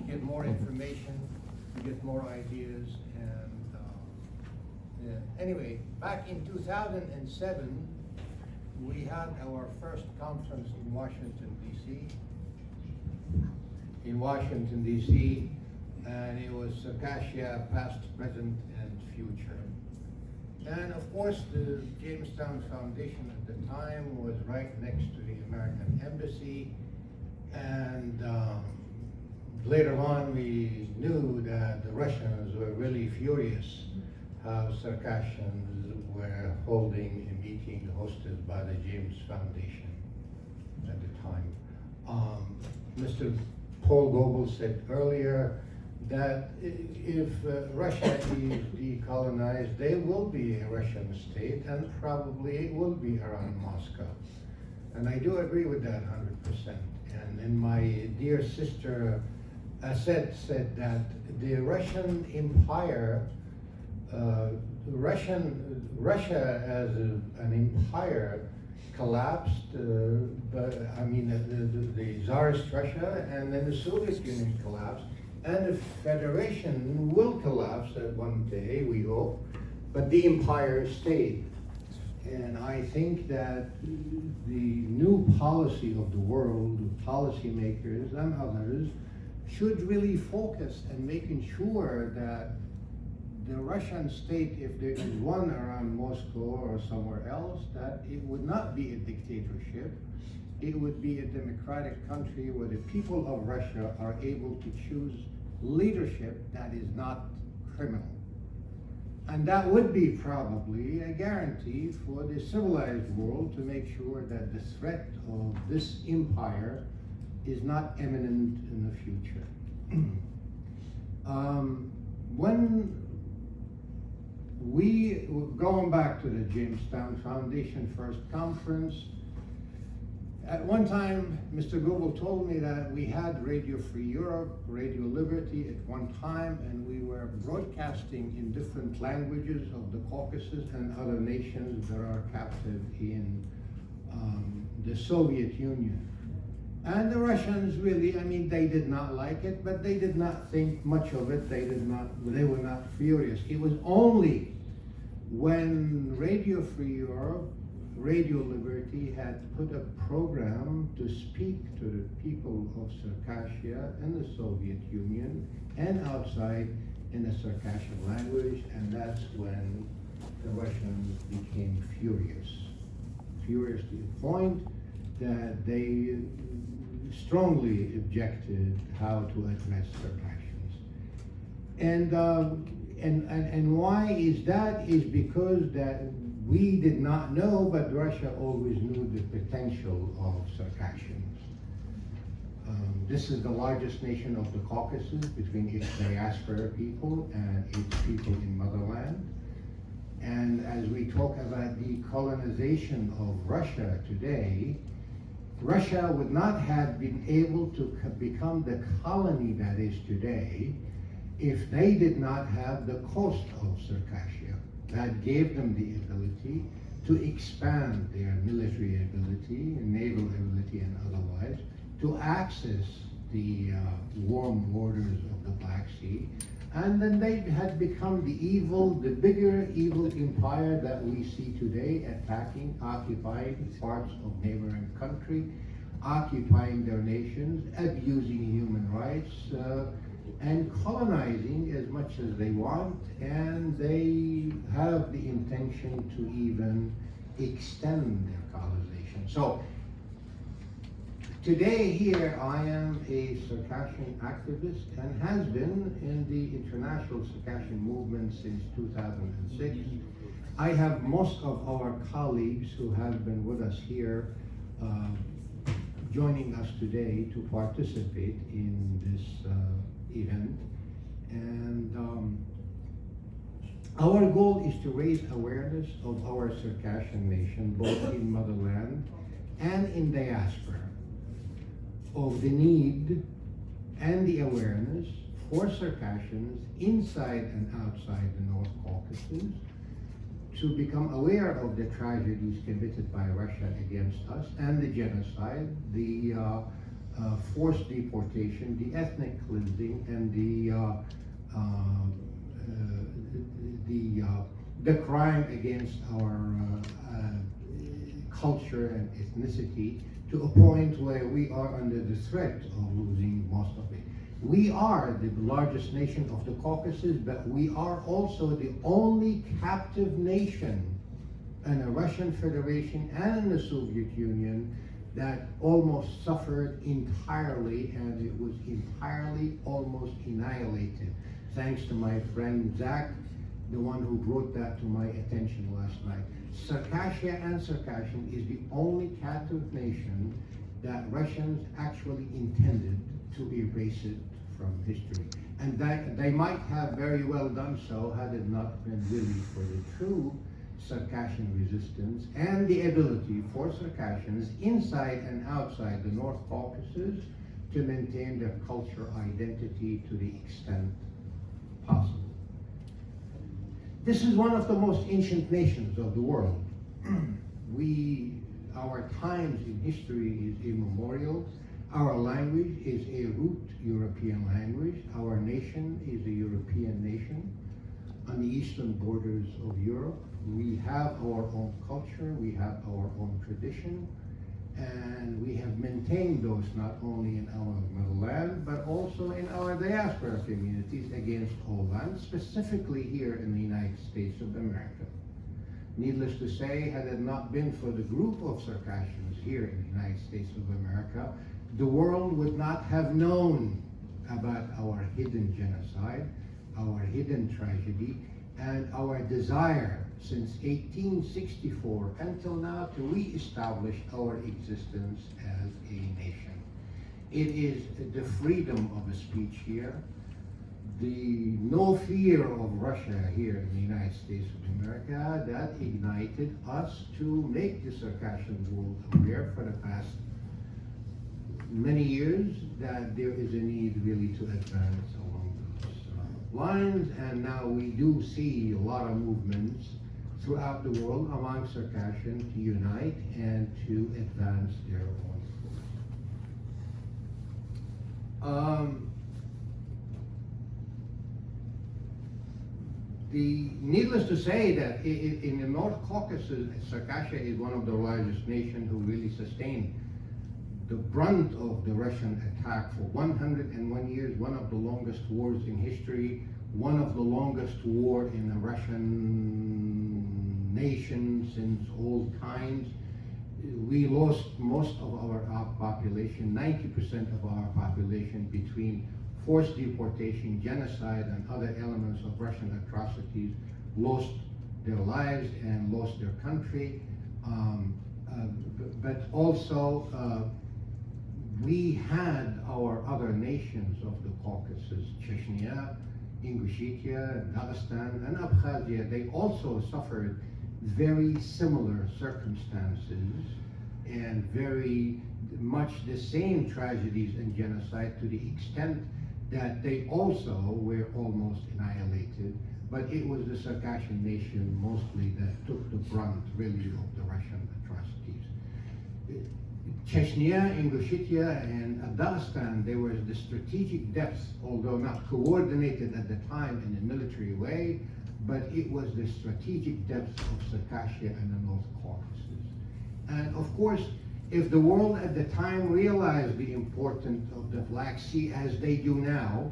get more information, to get more ideas, and anyway, back in 2007, we had our first conference in Washington, D.C. And it was Circassia, past, present, and future. And of course, the Jamestown Foundation at the time was right next to the American Embassy. And later on, we knew that the Russians were really furious how Circassians were holding a meeting hosted by the James Foundation at the time. Mr. Paul Goebel said earlier that if Russia is decolonized, there will be a Russian state, and probably it will be around Moscow. And I do agree with that 100%. And my dear sister said that the Russian Empire, Russia as an empire collapsed, but I mean the Tsarist Russia, and then the Soviet Union collapsed, and the Federation will collapse at one day, we hope, but the empire stayed. And I think that the new policy of the world, policymakers and others, should really focus on making sure that the Russian state, if there is one around Moscow or somewhere else, that it would not be a dictatorship. It would be a democratic country where the people of Russia are able to choose leadership that is not criminal. And that would be probably a guarantee for the civilized world to make sure that the threat of this empire is not imminent in the future. When we were going back to the Jamestown Foundation first conference, at one time, Mr. Goebel told me that we had Radio Free Europe, Radio Liberty at one time, and we were broadcasting in different languages of the Caucasus and other nations that are captive in the Soviet Union. And the Russians really, I mean, they did not like it, but they did not think much of it. They were not furious. It was only when Radio Free Europe, Radio Liberty had put a program to speak to the people of Circassia and the Soviet Union and outside in the Circassian language, and that's when the Russians became furious. Furious to the point that they strongly objected how to address Circassians. And why is that? Is because that we did not know, but Russia always knew the potential of Circassians. This is the largest nation of the Caucasus between its diaspora people and its people in motherland. And as we talk about the colonization of Russia today, Russia would not have been able to become the colony that is today if they did not have the coast of Circassia. That gave them the ability to expand their military ability, naval ability and otherwise, to access the warm waters of the Black Sea. And then they had become the bigger evil empire that we see today, attacking, occupying parts of neighboring country, occupying their nations, abusing human rights, and colonizing as much as they want, and they have the intention to even extend their colonization. So today here I am a Circassian activist and has been in the international Circassian movement since 2006. I have most of our colleagues who have been with us here joining us today to participate in this event. And our goal is to raise awareness of our Circassian nation, both in motherland and in diaspora, of the need and the awareness for Circassians inside and outside the North Caucasus to become aware of the tragedies committed by Russia against us and the genocide, the forced deportation, the ethnic cleansing, and the crime against our culture and ethnicity, to a point where we are under the threat of losing most of it. We are the largest nation of the Caucasus, but we are also the only captive nation in the Russian Federation and in the Soviet Union that almost suffered entirely, and it was entirely almost annihilated. Thanks to my friend Zach, the one who brought that to my attention last night. Circassia and Circassian is the only captive nation that Russians actually intended to erase it from history. And that they might have very well done so had it not been really for the true Circassian resistance and the ability for Circassians inside and outside the North Caucasus to maintain their cultural identity to the extent possible. This is one of the most ancient nations of the world. Our times in history is immemorial. Our language is a root European language. Our nation is a European nation on the eastern borders of Europe. We have our own culture, we have our own tradition, and we have maintained those not only in our motherland, but also in our diaspora communities against all lands, specifically here in the United States of America. Needless to say, had it not been for the group of Circassians here in the United States of America, the world would not have known about our hidden genocide, our hidden tragedy, and our desire since 1864 until now to reestablish our existence as a nation. It is the freedom of speech here, the no fear of Russia here in the United States of America that ignited us to make the Circassian world aware for the past many years that there is a need really to advance along those lines, and now we do see a lot of movements throughout the world among Circassians to unite and to advance their own cause. Needless to say that in the North Caucasus, Circassia is one of the largest nations who really sustained the brunt of the Russian attack for 101 years, one of the longest wars in history, one of the longest war in the Russian nation since old times. We lost most of our population, 90% of our population, between forced deportation, genocide, and other elements of Russian atrocities, lost their lives and lost their country. But also, we had our other nations of the Caucasus, Chechnya, Ingushetia, Dagestan, and Abkhazia. They also suffered very similar circumstances and very much the same tragedies and genocide, to the extent that they also were almost annihilated. But it was the Circassian nation mostly that took the brunt really of the Russian atrocities. Chechnya, Ingushetia, and Dagestan, they were the strategic depths, although not coordinated at the time in a military way, but it was the strategic depths of Circassia and the North Caucasus. And of course, if the world at the time realized the importance of the Black Sea as they do now,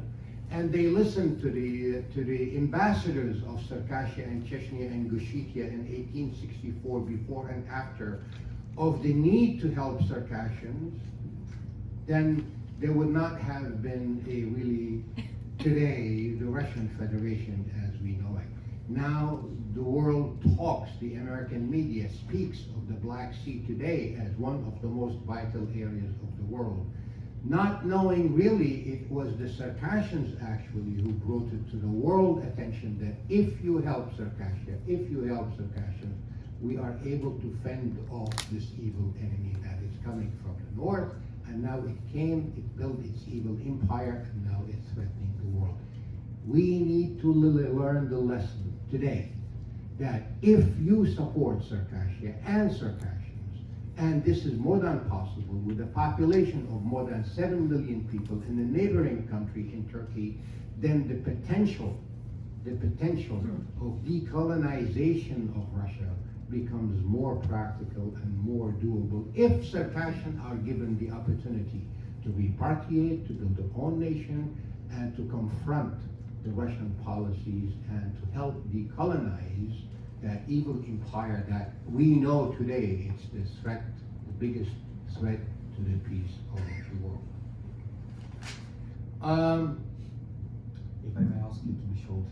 and they listened to the ambassadors of Circassia and Chechnya and Ingushetia in 1864, before and after, of the need to help Circassians, then there would not have been a really, today, the Russian Federation as we know it. Now the world talks, the American media speaks of the Black Sea today as one of the most vital areas of the world, not knowing really it was the Circassians actually who brought it to the world attention that if you help Circassia, if you help Circassians, we are able to fend off this evil enemy that is coming from the north, and now it built its evil empire, and now it's threatening the world. We need to learn the lesson today that if you support Circassia and Circassians And this is more than possible with a population of more than 7 million people in the neighboring country in Turkey. Then the potential of decolonization of Russia becomes more practical and more doable if Circassians are given the opportunity to repatriate, to build their own nation, and to confront the Russian policies and to help decolonize that evil empire that we know today it's the threat, the biggest threat to the peace of the world. If I may ask you to be short.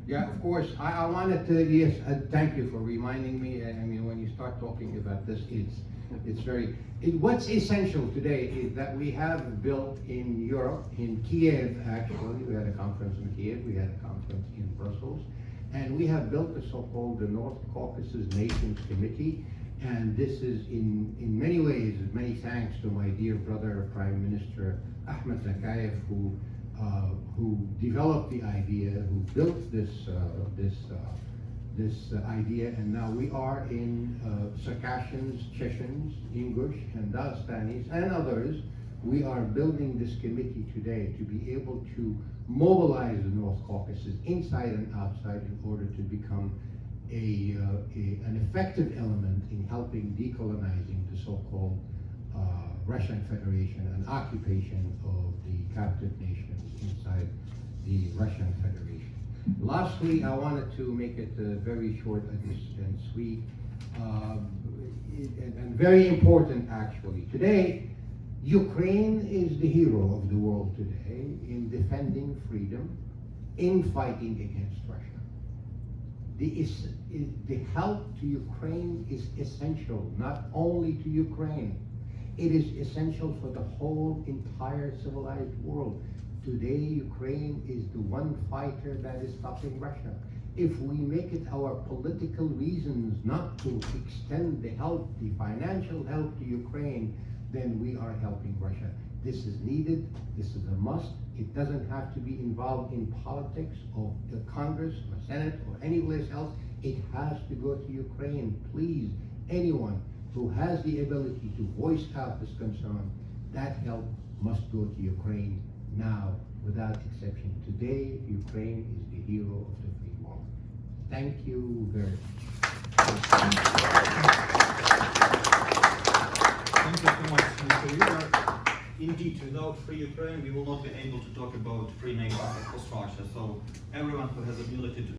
Yeah, of course. I wanted to, yes, thank you for reminding me. I mean, when you start talking about this, it's very, what's essential today is that we have built in Europe, in Kiev actually, we had a conference in Kiev, we had a conference in Brussels, and we have built the so-called the North Caucasus Nations Committee, and this is in many ways, many thanks to my dear brother, Prime Minister Ahmed Zakayev, who developed the idea, who built this idea, and now we are in Circassians, Chechens, Ingush, and Dagestanis, and others. We are building this committee today to be able to mobilize the North Caucasus inside and outside in order to become an effective element in helping decolonizing the so-called Russian Federation and occupation of the captive nations inside the Russian Federation. Lastly, I wanted to make it very short and sweet, and very important actually. Today, Ukraine is the hero of the world today in defending freedom, in fighting against Russia. The help to Ukraine is essential, not only to Ukraine. It is essential for the whole entire civilized world. Today, Ukraine is the one fighter that is stopping Russia. If we make it our political reasons not to extend the help, the financial help to Ukraine, then we are helping Russia. This is needed, this is a must. It doesn't have to be involved in politics or the Congress or Senate or anywhere else. It has to go to Ukraine. Please, anyone who has the ability to voice out this concern, that help must go to Ukraine now, without exception. Today, Ukraine is the hero of the free world. Thank you very much. Thank you so much, Mr. Youghar. Indeed, without free Ukraine, we will not be able to talk about free nation post-Russia. So everyone who has ability to